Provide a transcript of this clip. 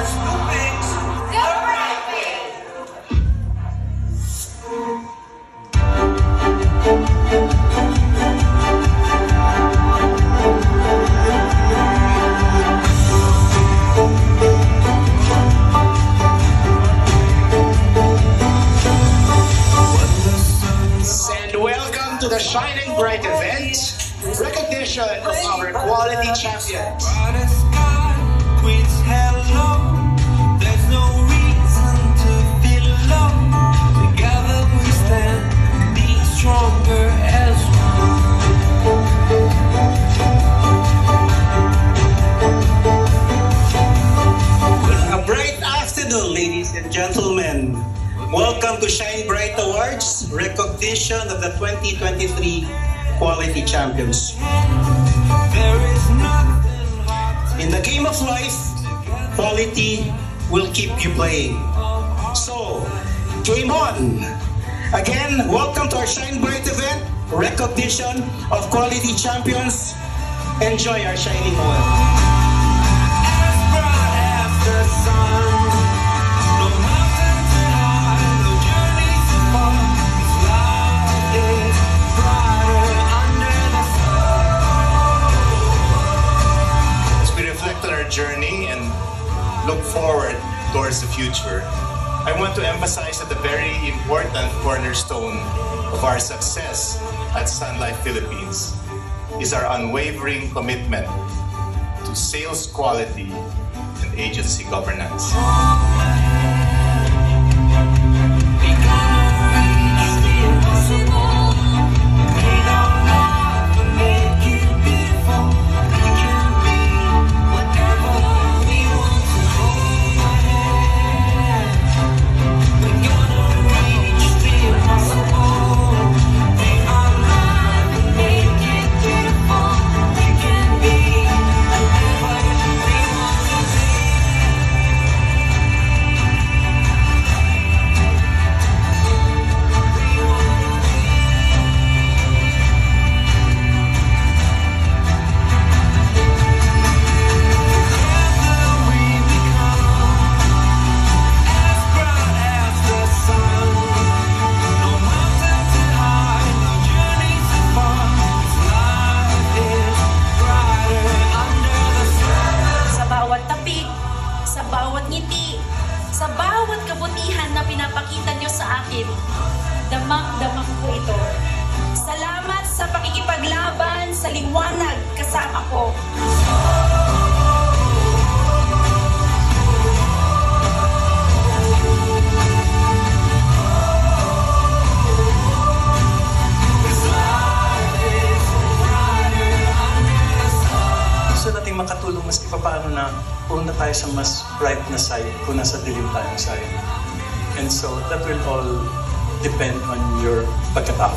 First two picks, Go right pick! And welcome to the Shining Bright event, recognition of our quality champions. There's no reason to feel alone. Together we stand, be stronger as A bright afternoon, ladies and gentlemen. Welcome to Shine Bright Awards, recognition of the 2023 Quality Champions. there is nothing hard In the game of life, quality will keep you playing. So, game on! Again, welcome to our Shine Bright event, recognition of Quality Champions. Enjoy our shining moment. as bright as the sun. No mountain too high, no journey too far. This life is brighter under the sun. As we reflect on our journey and look forward towards the future, I want to emphasize that the very important cornerstone of our success at Sun Life Philippines is our unwavering commitment to sales quality and agency governance. We gonna reach the impossible. Made our life and make it beautiful. We can be whatever we want to hold our hand. We gonna reach the impossible. Made our life and make it beautiful. We can be whatever we want to be. Sa bawat tapik, sa bawat ngiti, sa bawat kabutihan na pinapakita nyo sa akin, damang-damang ko ito. Salamat sa pakikipaglaban sa liwanag kasama ko. Gusto nating makatulong mas paano na punta tayo sa mas bright na side kung nasa dilim tayong side. And so that will all depend on your pagkatao.